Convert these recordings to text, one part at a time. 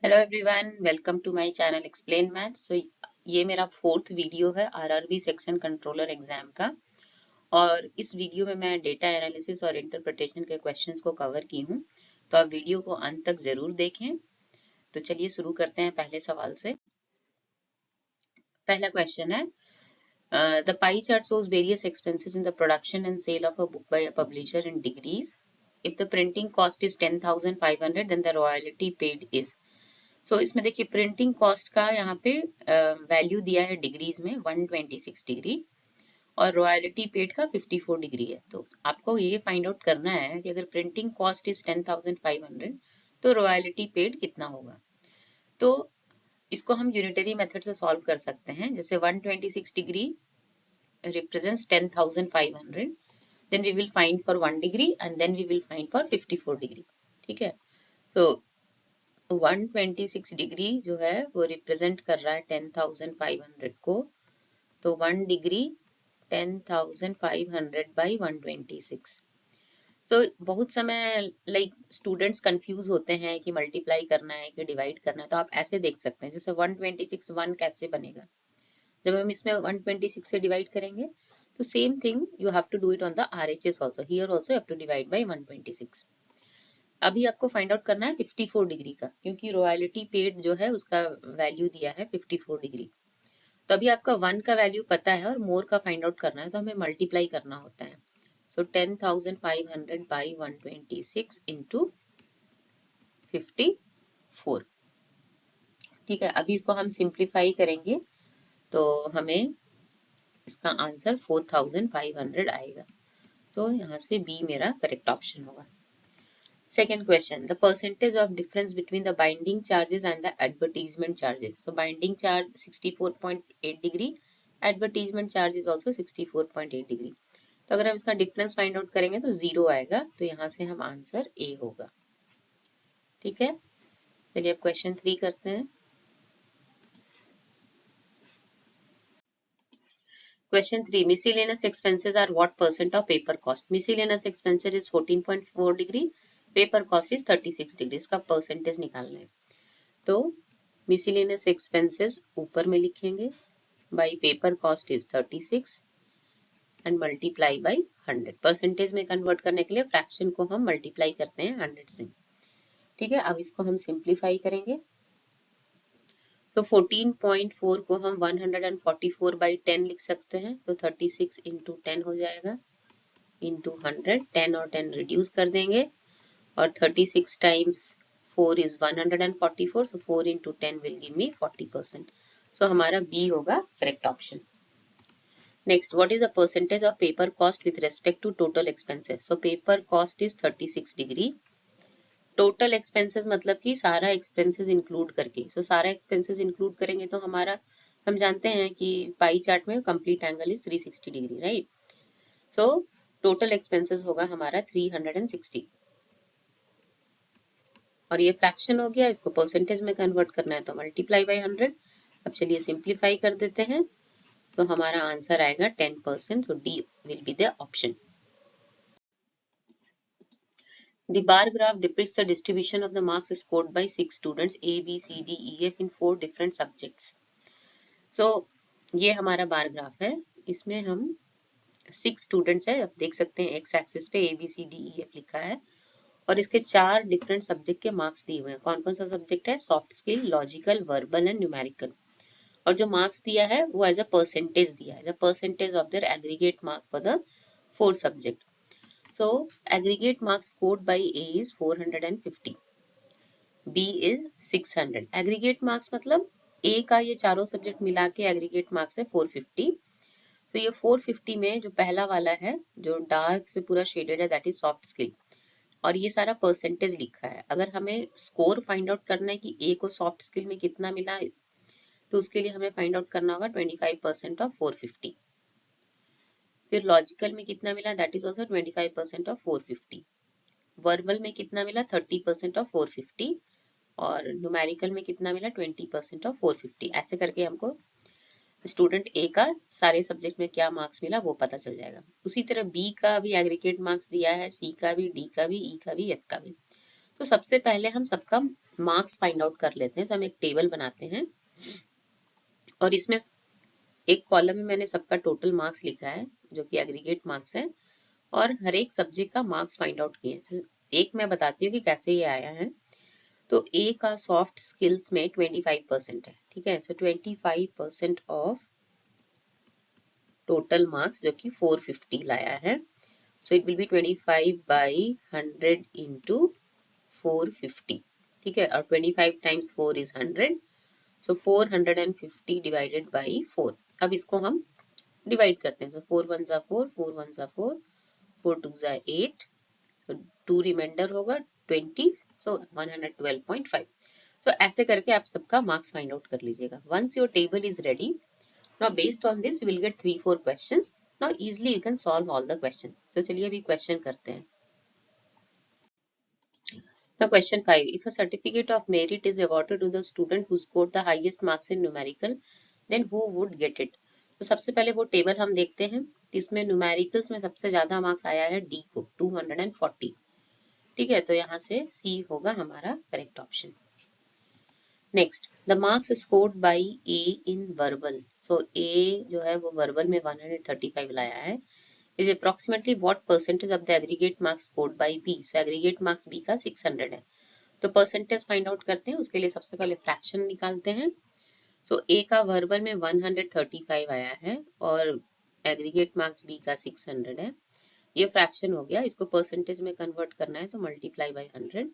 Hello everyone, welcome to my channel explain math. ये मेरा 4th video है RRB section controller exam का। और इस वीडियो में मैं डेटा एनालिसिस और इंटरप्रिटेशन के क्वेश्चंस को कवर की हूँ, तो आप वीडियो को अंत तक जरूर देखें। तो चलिए शुरू करते हैं पहले सवाल से। पहला क्वेश्चन है, the pie chart shows various expenses in the production and sale of a book by a publisher in degrees. If the printing cost is 10,500, then the royalty paid is. इसमें देखिए प्रिंटिंग कॉस्ट का यहाँ पे value दिया है degrees में 126 degree और royalty paid का 54 डिग्री है। तो आपको ये फाइंड आउट करना है कि अगर प्रिंटिंग कॉस्ट इज 10,500 तो रॉयल्टी पेड कितना होगा। तो इसको हम यूनिटरी मेथड से सॉल्व कर सकते हैं। जैसे 126 degree represents 10,500, then we will find for 1 degree and then we will find for 54 degree। ठीक है, तो 126 डिग्री जो है वो रिप्रेजेंट कर रहा है 10,500 को। तो 1 डिग्री 10,500 बाई 126। बहुत समय स्टूडेंट्स कंफ्यूज होते हैं कि मल्टीप्लाई करना है कि डिवाइड करना है। तो आप ऐसे देख सकते हैं, जैसे 126 1 कैसे बनेगा, जब हम इसमें 126 से डिवाइड करेंगे तो same thing you have to do it on the RHS also. Here also you have to divide by 126। अभी आपको फाइंड आउट करना है 54 डिग्री का, क्योंकि रॉयल्टी पेड जो है उसका वैल्यू दिया है 54 डिग्री। तो अभी आपका 1 का वैल्यू पता है और मोर का फाइंड आउट करना है, तो हमें मल्टीप्लाई करना होता है। 10,500 बाई 126 इंटू 54। ठीक है, अभी इसको हम सिंप्लीफाई करेंगे तो हमें इसका आंसर 4,500 आएगा। तो यहाँ से बी मेरा करेक्ट ऑप्शन होगा। Second question, the percentage of difference between the binding charges and the advertisement charges. So binding charge 64.8 degree, advertisement charge is also 64.8 degree. तो अगर हम इसका डिफरेंस फाइंड आउट करेंगे तो 0 आएगा, तो यहाँ से हम आंसर ए होगा। ठीक है, चलिए अब क्वेश्चन 3 करते हैं। Question 3, miscellaneous expenses are what percent of paper cost? Miscellaneous expenses is 14.4 degree, paper cost is 36 degree. इसका परसेंटेज निकालना है, तो मिसलेनियस एक्सपेंसेस ऊपर में लिखेंगे, by paper cost is 36 and multiply by 100। Percentage में कन्वर्ट करने के लिए फ्रैक्शन को हम मल्टीप्लाई करते हैं 100 से। ठीक है, अब इसको हम सिंप्लीफाई करेंगे। तो 14.4 को हम 144 बाई 10 लिख सकते हैं, तो 36 इंटू 10 हो जाएगा, इंटू 100। 10 और 10 रिड्यूस कर देंगे और 36 times 4 is 144, so 4 into 10 will give me 40%. So हमारा B होगा correct option. Next, what is the percentage of paper cost with respect to total expenses? So paper cost is 36 degree. Total expenses मतलब कि सारा expenses include करके, so सारा expenses include करेंगे तो हमारा, हम जानते हैं कि पाई चार्ट में complete angle is 360 degree, right? So total expenses होगा हमारा 360 और ये फ्रैक्शन हो गया, इसको परसेंटेज में कन्वर्ट करना है तो मल्टीप्लाई बाई 100। अब चलिए सिंप्लीफाई कर देते हैं, तो हमारा आंसर आएगा 10%, so D will be the option. The bar graph depicts the distribution of the marks scored by 6 students A, B, C, D, E, F in 4 different subjects. So ये हमारा बार ग्राफ है, इसमें हम 6 students है, आप देख सकते हैं एक्स एक्सिस पे A, B, C, D, E, F लिखा है और इसके 4 डिफरेंट सब्जेक्ट के मार्क्स दिए हुए हैं। कौन कौन सा सब्जेक्ट है? Soft skill, logical, verbal and numerical. और जो मार्क्स दिया है वो एज अ परसेंटेज दिया है, as a percentage of their aggregate mark for the 4 subject. So aggregate marks scored by A is 450, B is 600। Aggregate marks मतलब A का ये चारों सब्जेक्ट मिला के एग्रीगेट मार्क्स है 450। तो ये 450 में जो पहला वाला है जो डार्क से पूरा शेडेड है दैट इज सॉफ्ट स्किल, और ये सारा परसेंटेज लिखा है। अगर हमें स्कोर फाइंड आउट करना है कि ए को सॉफ्ट स्किल में कितना मिला, तो उसके लिए हमें फाइंड आउट करना होगा 25% ऑफ 450। फिर लॉजिकल में कितना मिला, that is also 25% of 450। Verbal में कितना मिला, 30% ऑफ 450। और न्यूमेरिकल में कितना मिला, 20% ऑफ 450। ऐसे करके हमको स्टूडेंट ए का सारे सब्जेक्ट में क्या मार्क्स मिला वो पता चल जाएगा। उसी तरह बी का भी एग्रीगेट मार्क्स दिया है, सी का भी, डी का भी, ई का भी, एफ का भी। तो सबसे पहले हम सबका मार्क्स फाइंड आउट कर लेते हैं। तो हम एक टेबल बनाते हैं और इसमें एक कॉलम में मैंने सबका टोटल मार्क्स लिखा है जो कि एग्रीगेट मार्क्स है, और हर एक सब्जेक्ट का मार्क्स फाइंड आउट किए। तो एक मैं बताती हूँ कि कैसे ये आया है। तो ए का सॉफ्ट स्किल्स में 25% है, ठीक है। सो 25% ऑफ टोटल मार्क्स जो कि 450 लाया है। So it will be 25/100 into 450, ठीक है। और 25 times 4 is 100, so 450 divided by 4। अब इसको हम डिवाइड करते हैं। सो 4 1 जा 4, 4 1 जा 4, 4 2 जा 8, तो 2 रिमाइंडर होगा 20, सो 112.5। तो ऐसे करके आप सबका मार्क्स फाइंड आउट कर लीजिएगा। Once your table is ready, now based on this you will get 3-4 questions. Now easily you can solve all the question. तो चलिए अभी क्वेश्चन करते हैं। Now question 5. If a certificate of merit is awarded to the student who scored the highest marks in numerical, then who would get it? तो सबसे पहले वो table हम देखते हैं। इसमें न्यूमेरिकल्स में सबसे ज्यादा मार्क्स आया है डी को 240, ठीक है। तो यहाँ से सी होगा हमारा correct option. Next, the marks scored by A in verbal. So A जो है वो वर्बल में 135 लाया है। Is approximately what percentage of the aggregate marks scored by B. So aggregate marks B का 600 है। तो परसेंटेज फाइंड आउट करते हैं। उसके लिए सबसे पहले फ्रैक्शन निकालते हैं। सो ए का वर्बल में 135 आया है और एग्रीगेट मार्क्स बी का 600 है। ये फ्रैक्शन हो गया। इसको परसेंटेज में कन्वर्ट करना है तो multiply by 100।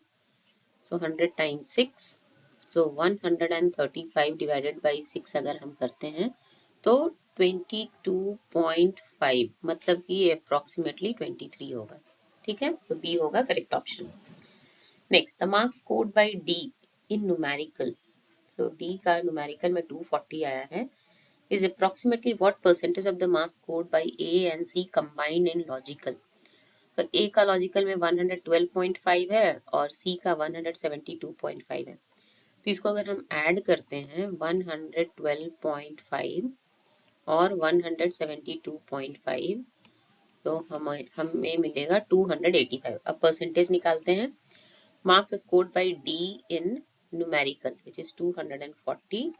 So 100 times 6, so 135 divided by 6 अगर हम करते हैं तो 22.5, मतलब कि ये अप्रोक्सीमेटली 23 होगा, ठीक है। तो बी होगा correct option. Next, the marks scored by D in numerical. So D का न्यूमेरिकल में 240 आया है। Is approximately what percentage of the marks scored by A and C combined in logical. तो ए का लॉजिकल में 112.5 है और सी का 172.5 है। तो इसको अगर हम ऐड करते हैं 112.5 और 172.5, तो हमें मिलेगा 285। अब परसेंटेज निकालते हैं। Marks scored by D in numerical which is 240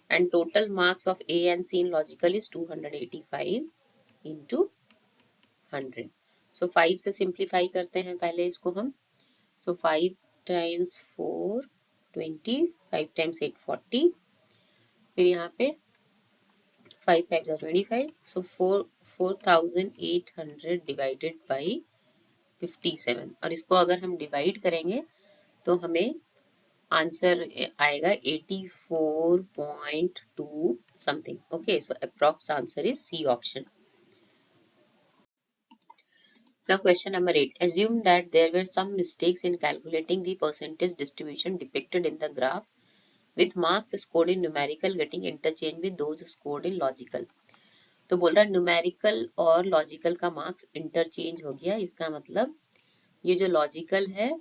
and total marks of A and C in logical is 285 into 100. So 5 से सिंप्लीफाई करते हैं पहले इसको हम। So 5 times 4 20, 5 times 8 40, फिर यहाँ पे 5 5 are 25, so 4800 divided by 57। और इसको अगर हम डिवाइड करेंगे तो हमें आंसर आएगा 84.2 something. Okay, so approx answer is C option. Now question number 8. Assume that there were some mistakes in calculating the percentage distribution depicted in the graph, with marks scored in numerical getting interchanged with those scored in logical. तो बोल रहा है numerical और logical का marks interchange हो गया। इसका मतलब ये जो लॉजिकल है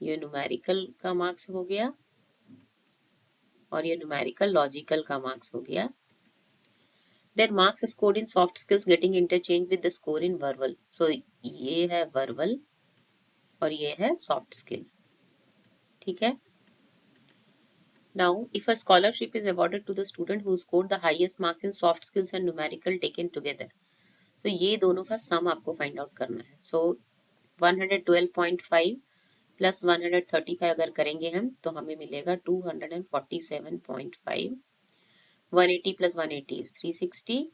ये न्यूमेरिकल का मार्क्स हो गया और ये न्यूमेरिकल लॉजिकल का मार्क्स हो गया। Then marks scored in soft skills getting interchanged with the score in verbal. So ये है verbal और ये है soft skill, ठीक है। Now if a scholarship is awarded to the student who scored the highest marks in soft skills and numerical taken together, so ये दोनों का सम आपको फाइंड आउट करना है। So 112.5 प्लस 135 अगर करेंगे हम तो हमें मिलेगा 247.5। 180 प्लस 180 is 360,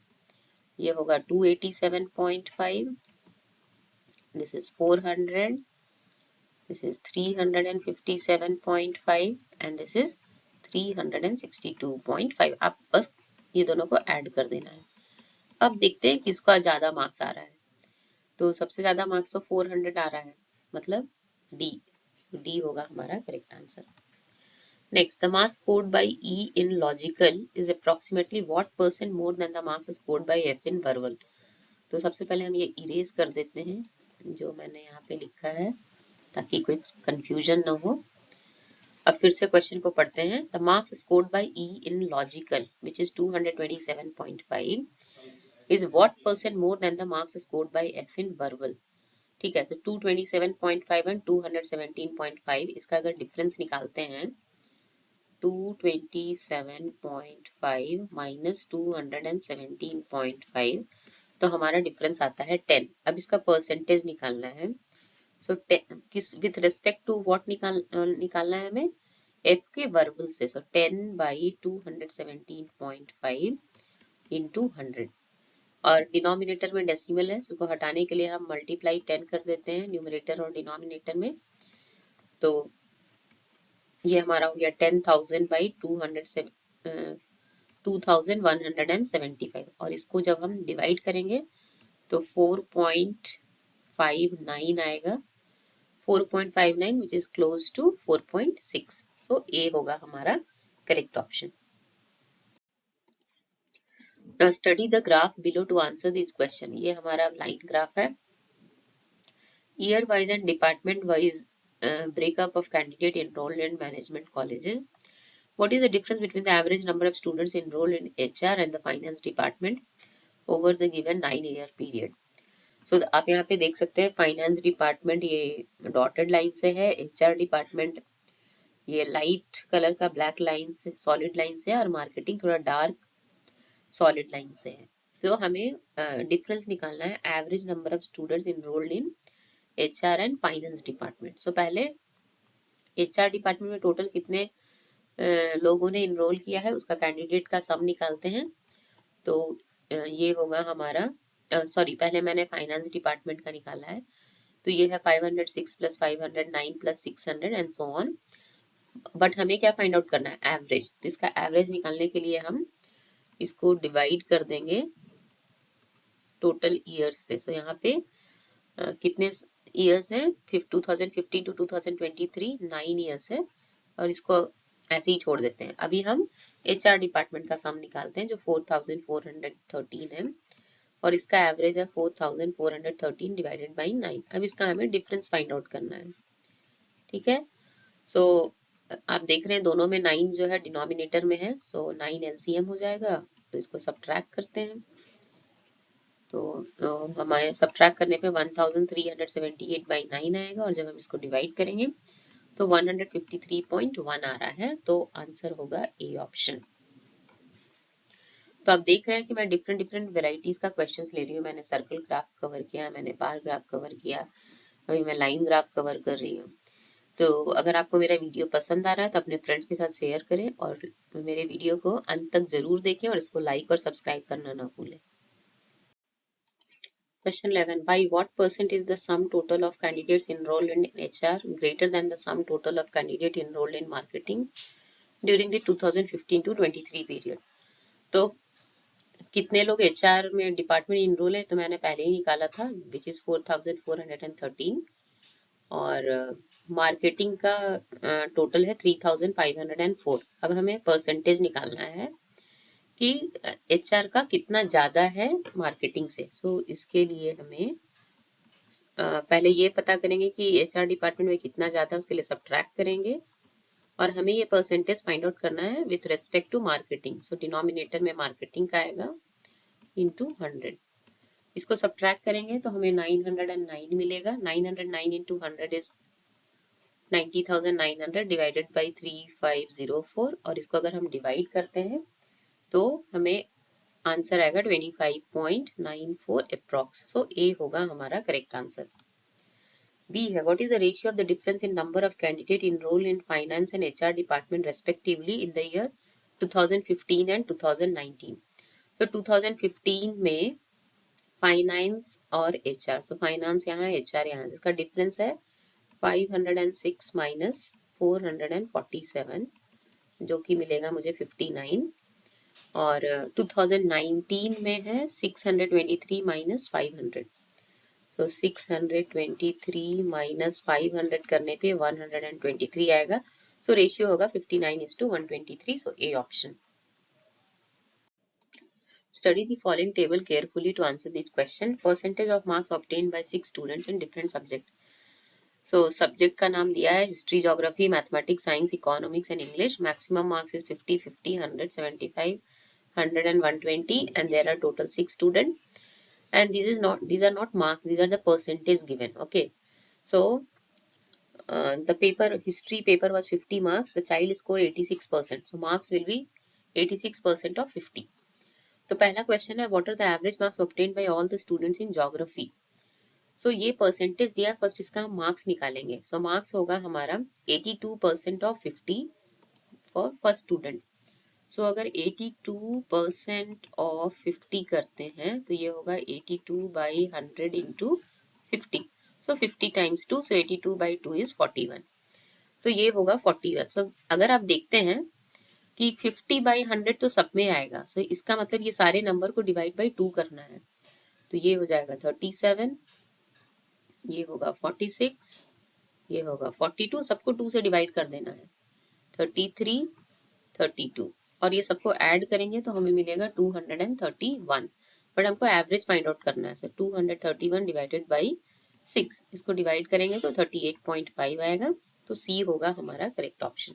ये होगा 287.5, this is 400, this is 357.5 and this is 362.5। आप बस ये दोनों को ऐड कर देना है। अब देखते हैं किसका ज्यादा मार्क्स आ रहा है। तो सबसे ज्यादा मार्क्स तो 400 आ रहा है, मतलब डी। डी होगा हमारा correct answer. Next, the marks scored by E in logical is approximately what percent more than the marks scored by F in verbal. तो सबसे पहले हम ये इरेज कर देते हैं जो मैंने यहाँ पे लिखा है ताकि कोई कंफ्यूजन ना हो। अब फिर से क्वेश्चन को पढ़ते हैं। The marks scored by E in logical which is 227.5 is what percent more than the marks scored by F in verbal. ठीक है। सो 227.5 एंड 217.5, इसका अगर डिफरेंस निकालते हैं 227.5 माइनस 217.5, तो हमारा डिफरेंस आता है 10। अब इसका परसेंटेज निकालना है। सो किस विथ रिस्पेक्ट टू व्हाट निकालना है हमें, f के वर्बल से। सो 10/217.5 इंटू 100, और डिनोमिनेटर में डेसिमल है, उसको हटाने के लिए हम मल्टीप्लाई 10 कर देते हैं न्यूमरेटर और डिनोमिनेटर में। तो ये हमारा हो गया 10,000/275, और इसको जब हम डिवाइड करेंगे तो 4.59 आएगा, 4.59 विच इज क्लोज टू 4.6। तो ए होगा हमारा correct option. Now study the graph below to answer this question. ये हमारा लाइन ग्राफ है। Year wise and department wise breakup of candidate enrolled in management colleges. What is the difference between the average number of students enrolled in HR and the finance department over the given 9-year period? So आप यहाँ पे देख सकते हैं finance department ये dotted line से है, HR department ये लाइट कलर का ब्लैक लाइन से, सॉलिड लाइन से, और मार्केटिंग थोड़ा डार्क सॉलिड लाइन से है। तो हमें डिफरेंस निकालना है average number of students enrolled in HR and finance department. So पहले HR डिपार्टमेंट में टोटल कितने लोगों ने इनरोल किया है उसका कैंडिडेट का सम निकालते हैं। तो ये होगा हमारा, सॉरी पहले मैंने फाइनेंस डिपार्टमेंट का निकाला है। तो ये है 506 plus 509 plus 600 and so on. But हमें क्या फाइंड आउट करना है, एवरेज। तो इसका एवरेज निकालने के लिए हम इसको डिवाइड कर देंगे टोटल ईयर्स से। सो यहाँ पे कितने ईयर्स है, 2015 टू 2023 9 ईयर्स है, और इसको ऐसे ही छोड़ देते हैं। अभी हम HR डिपार्टमेंट का सम निकालते हैं जो 4413 है, और इसका एवरेज है 4413 डिवाइडेड बाई 9। अब इसका हमें डिफरेंस फाइंड आउट करना है। ठीक है। सो आप देख रहे हैं दोनों में 9 जो है डिनोमिनेटर में है, सो 9 LCM हो जाएगा। तो इसको सब्ट्रैक्ट करते हैं, तो हमारे सब्ट्रैक्ट करने पे 1378/9 आएगा, और जब हम इसको डिवाइड करेंगे तो 153.1 आ रहा है। तो आंसर होगा ए ऑप्शन। तो आप देख रहे हैं कि मैं डिफरेंट वेराइटीज का क्वेश्चंस ले रही हूँ। मैंने सर्कल ग्राफ कवर किया, मैंने बार ग्राफ कवर किया, अभी मैं लाइन ग्राफ कवर कर रही हूँ। तो अगर आपको मेरा वीडियो पसंद आ रहा है तो अपने फ्रेंड्स के साथ शेयर करें, और मेरे वीडियो को अंत तक जरूर देखें, और इसको लाइक और सब्सक्राइब करना ना भूलें। Question 11. By what percent is the sum total of candidates enrolled in HR greater than the sum total of candidates enrolled in marketing during the 2015 to 23 period? तो कितने लोग HR में डिपार्टमेंट इनरोल है, तो मैंने पहले ही निकाला था, विच इज 4413, और मार्केटिंग का टोटल है 3504। अब हमें परसेंटेज निकालना है कि HR का कितना ज्यादा है मार्केटिंग से। सो इसके लिए हमें पहले ये पता करेंगे कि HR डिपार्टमेंट में कितना ज्यादा, उसके लिए सब्ट्रैक्ट करेंगे, और हमें ये परसेंटेज फाइंड आउट करना है with respect to marketing. So denominator में मार्केटिंग का आएगा इंटू 100। इसको सब्ट्रैक्ट करेंगे तो हमें 909 मिलेगा। 909 इंटू 100 इज 90,900 डिवाइडेड बाई 3504, और इसको अगर हम डिवाइड करते हैं तो हमें आंसर आएगा 25.94 अप्रॉक्स। सो ए होगा हमारा करेक्ट आंसर। बी है, what is the ratio of the difference in number of candidate enrolled in finance and HR department respectively in the year 2015 and 2019। तो 2015 में फाइनेंस और HR, सो फाइनेंस यहाँ है, HR यहाँ, जिसका डिफरेंस है 506 minus 447, जो कि मिलेगा मुझे 59, और 2019 में है 623 माइनस 500। तो 623 माइनस 500 करने पे 123 आएगा। सो रेशियो होगा 59:123। So A option. Study the following table carefully to answer this question. Percentage of marks obtained by 6 students in different subjects. So subject का नाम दिया है history, geography, mathematics, science, economics and English. Maximum marks is 50, 50, 100, 75, 100 and 120, and there are total 6 students. and these are not marks, these are the percentage given. Okay, so the history paper was 50 marks, the child scored 86%, so marks will be 86% of 50. तो पहला question है what are the average marks obtained by all the students in geography. So ये percentage दिया, first इसका हम marks निकालेंगे. सो marks होगा हमारा 82% ऑफ 50 फॉर फर्स्ट स्टूडेंट. सो अगर 82% ऑफ 50 करते हैं तो ये होगा 82/100 into 50. So 50 times 2, so 82/2 is 41. तो ये होगा 41. सो अगर आप देखते हैं कि 50/100 तो सब में आएगा, सो इसका मतलब ये सारे नंबर को डिवाइड बाई 2 करना है. तो ये हो जाएगा 37, ये होगा 46, ये होगा 42, सबको 2 से डिवाइड कर देना है. 33, 32 और ये सबको ऐड करेंगे तो हमें मिलेगा 231. बट हमको एवरेज फाइंड आउट करना है. सो 231 डिवाइडेड बाई 6, इसको डिवाइड करेंगे तो 38.5 आएगा. तो सी होगा हमारा correct option.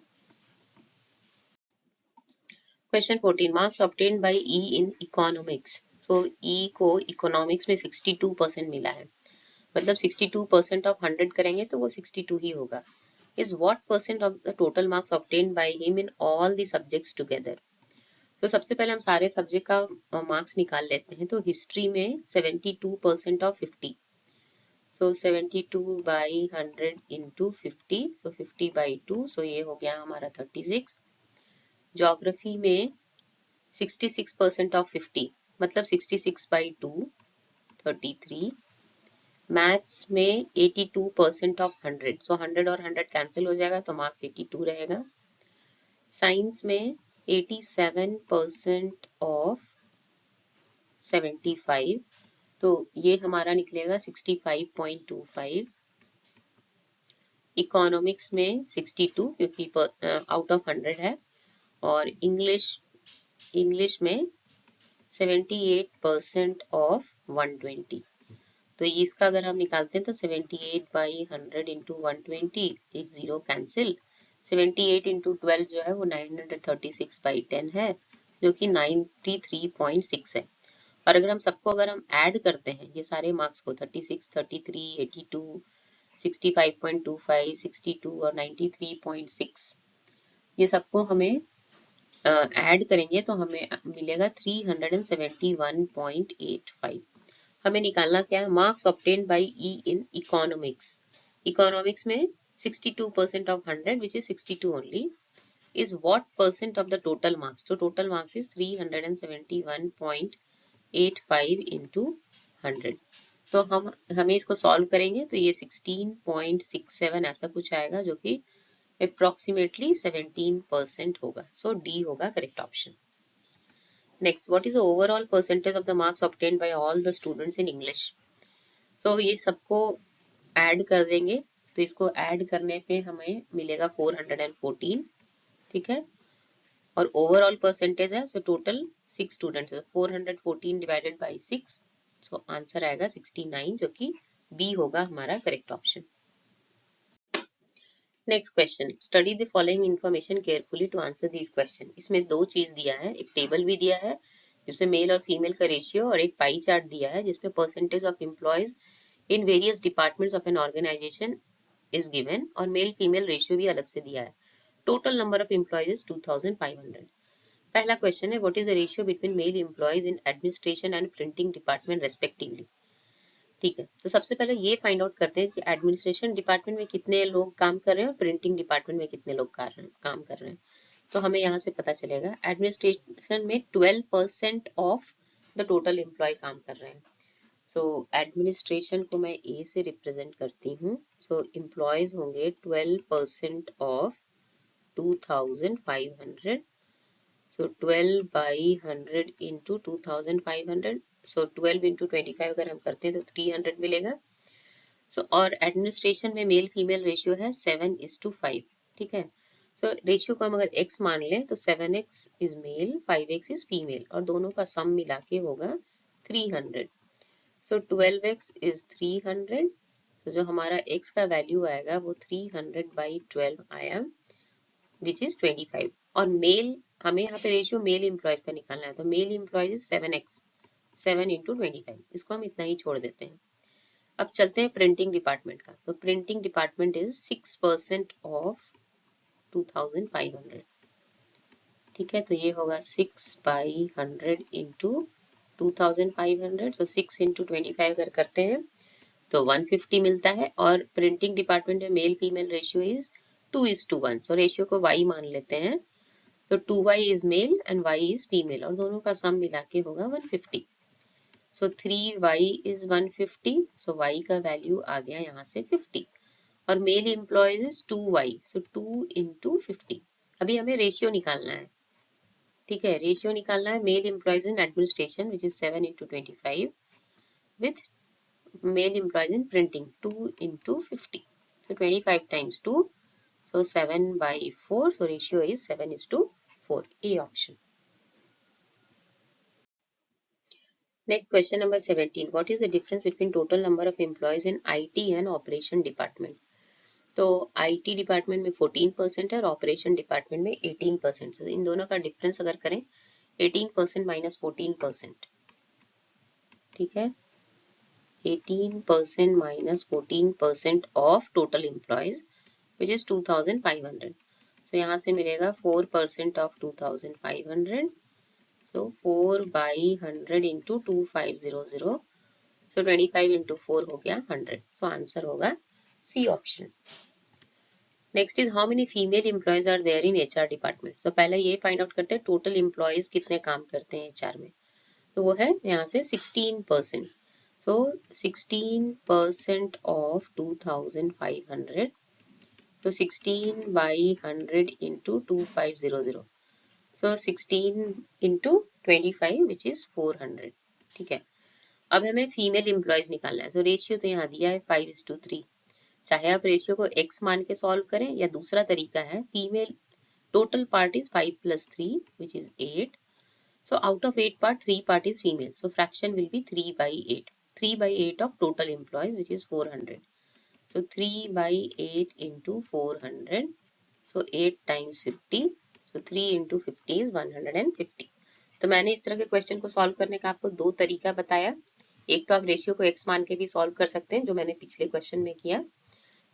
Question 14, marks obtained by E in economics. So E को इकोनॉमिक्स में 62% मिला है, मतलब 62% ऑफ 100 करेंगे तो वो 62 ही होगा. Is what percent of the total marks obtained by him in all the subjects together. तो सबसे पहले हम सारे सब्जेक्ट का मार्क्स निकाल लेते हैं. तो हिस्ट्री में 72% ऑफ 50, सो 72/100 इंटू 50, सो 50/2, सो ये हो गया हमारा 36. ज्योग्राफी में 66% ऑफ 50, मतलब 66/2, 33. मैथ्स में 82% ऑफ 100, सो 100 और 100 कैंसिल हो जाएगा तो मार्क्स 82 रहेगा. साइंस में 87% ऑफ 75, तो ये हमारा निकलेगा 65.25. इकोनॉमिक्स में 62 क्योंकि आउट ऑफ 100 है. और इंग्लिश में 78% ऑफ 120. तो इसका अगर हम निकालते हैं तो 78/100 इंटू 120, एक जीरो कैंसिल. 78 इंटू 12 जो है वो 936/10 है, जो कि 93.6 है. और अगर हम ऐड करते हैं ये सारे मार्क्स को 36, 33, 82, 65.25, 62 और 93.6, ये सबको हमें ऐड करेंगे तो हमें मिलेगा 371.85. हमें निकालना क्या है, marks obtained by E in economics. Economics में 62% of 100 which is 62 only, is what percent of the total marks. तो टोटल मार्क्स इज 371.85 इंटू 100. तो हमें इसको सॉल्व करेंगे तो ये 16.67 ऐसा कुछ आएगा, जो कि अप्रोक्सीमेटली 17% होगा. सो डी होगा correct option. Next, what is the overall percentage of the marks obtained by all the students in English. So ये सबको ऐड कर देंगे, तो इसको ऐड करने पे हमें मिलेगा 414. ठीक है, और ओवरऑल परसेंटेज है, सो टोटल 6 स्टूडेंट्स है, 414 डिवाइडेड बाई 6, सो आंसर आएगा 69, जो कि बी होगा हमारा correct option. Next question, study the following information carefully to answer this question. इसमें दो चीज दिया है, एक टेबल भी दिया है जिसमें मेल और फीमेल का रेशियो, और एक पाई चार्ट दिया है जिसमें percentage of employees in various departments of an organisation is given, और मेल फीमेल रेशियो भी अलग से दिया है. Total number of employees is 2500. पहला क्वेश्चन है, what is the ratio between male employees in administration and printing department respectively. ठीक है, तो सबसे पहले ये फाइंड आउट करते हैं कि एडमिनिस्ट्रेशन डिपार्टमेंट में कितने लोग काम कर रहे हैं और प्रिंटिंग डिपार्टमेंट में कितने लोग काम कर रहे हैं. तो हमें यहाँ से पता चलेगा एडमिनिस्ट्रेशन में 12% ऑफ द टोटल एम्प्लॉय काम कर रहे हैं. सो एडमिनिस्ट्रेशन को मैं ए से रिप्रेजेंट करती हूँ. सो एम्प्लॉयज होंगे 12% of 2500. So 12/100 into 2500. So 12 into 25 अगर हम करते हैं तो 300 मिलेगा. So और एडमिनिस्ट्रेशन में मेल फीमेल रेशियो है 7:5. ठीक है, so रेशियो को हम अगर x मान लें तो 7x is male, 5x is female, और दोनों का सम मिला के होगा 300. So 12x is 300. तो जो हमारा x का वैल्यू आएगा वो 300/12 आया, विच इज 25. और मेल, हमें यहाँ पे रेशियो मेल एम्प्लॉयज का निकालना है, तो मेल एम्प्लॉयज 7x, 7 इंटू 25, इसको हम इतना ही छोड़ देते हैं। अब चलते हैं प्रिंटिंग डिपार्टमेंट का। तो प्रिंटिंग डिपार्टमेंट इज 6% ऑफ 2500। ठीक है, तो ये होगा 6/100 इंटू 2500। सो 6 इंटू 25 अगर करते हैं तो 150 मिलता है। और प्रिंटिंग डिपार्टमेंट में mail female ratio is 2:1। So ratio को y मान लेते हैं। तो 2y is male and y is female, और दोनों का सम मिला के होगा 150। सो 3y इज 150। सो y का वैल्यू आ गया यहाँ से 50। और mail employees is 2y। So 2 into 50। अभी हमें रेशियो निकालना है। ठीक है, रेशियो निकालना है mail employees in administration which is 7 into 25 with mail employees in printing 2 into 50। So 25 times 2, so 7/4. So ratio is 7:4. A option. Next question number 17. What is the difference between total number of employees in IT and operation department? तो IT department में 14% है और operation department में 18%। इन दोनों का difference अगर करें 18% minus 14%, ठीक है, 18% minus 14% of total employees which is 2500। तो यहाँ से मिलेगा 4% of 2500। So 4/100 into 2500। So 25 into 4 हो गया 100। सो आंसर होगा C option. Next is how many female employees are there in HR department. तो पहले ये फाइंड आउट करते हैं टोटल एम्प्लॉयज कितने काम करते हैं HR में। तो वो है यहाँ से 16%। सो 16% of 2500। So 16/100 into 2500. So 16 into 25 which is 400। ठीक है, अब हमें फीमेल एम्प्लॉयज निकालना है। So रेशियो तो यहाँ दिया है 5:3। चाहे आप रेशियो को x मान के सॉल्व करें या दूसरा तरीका है, female total part is 5 + 3 which is 8. So out of 8 part 3 part is female. So fraction will be 3/8. 3/8 of total employees which is 400. So 3/8 into 400. So 8 times 50. So 3 into 50 is 150. तो मैंने इस तरह के क्वेश्चन को सॉल्व करने का आपको दो तरीका बताया। एक तो आप रेशियो को x मान के भी सॉल्व कर सकते हैं जो मैंने पिछले क्वेश्चन में किया,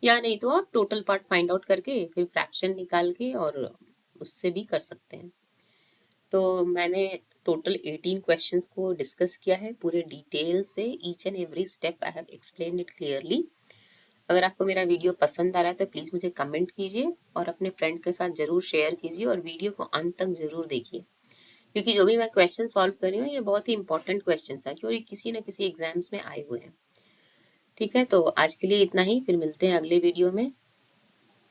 या नहीं तो आप टोटल पार्ट फाइंड आउट करके फिर फ्रैक्शन निकाल के और उससे भी कर सकते हैं। तो मैंने टोटल 18 क्वेश्चंस को डिस्कस किया है पूरे डिटेल से। Each and every step I have explained it clearly. अगर आपको मेरा वीडियो पसंद आ रहा है तो प्लीज़ मुझे कमेंट कीजिए और अपने फ्रेंड के साथ जरूर शेयर कीजिए और वीडियो को अंत तक जरूर देखिए, क्योंकि जो भी मैं क्वेश्चन सॉल्व कर रही हूँ ये बहुत ही इंपॉर्टेंट क्वेश्चन है और ये किसी न किसी एग्जाम्स में आए हुए हैं। ठीक है, तो आज के लिए इतना ही, फिर मिलते हैं अगले वीडियो में।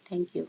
Thank you.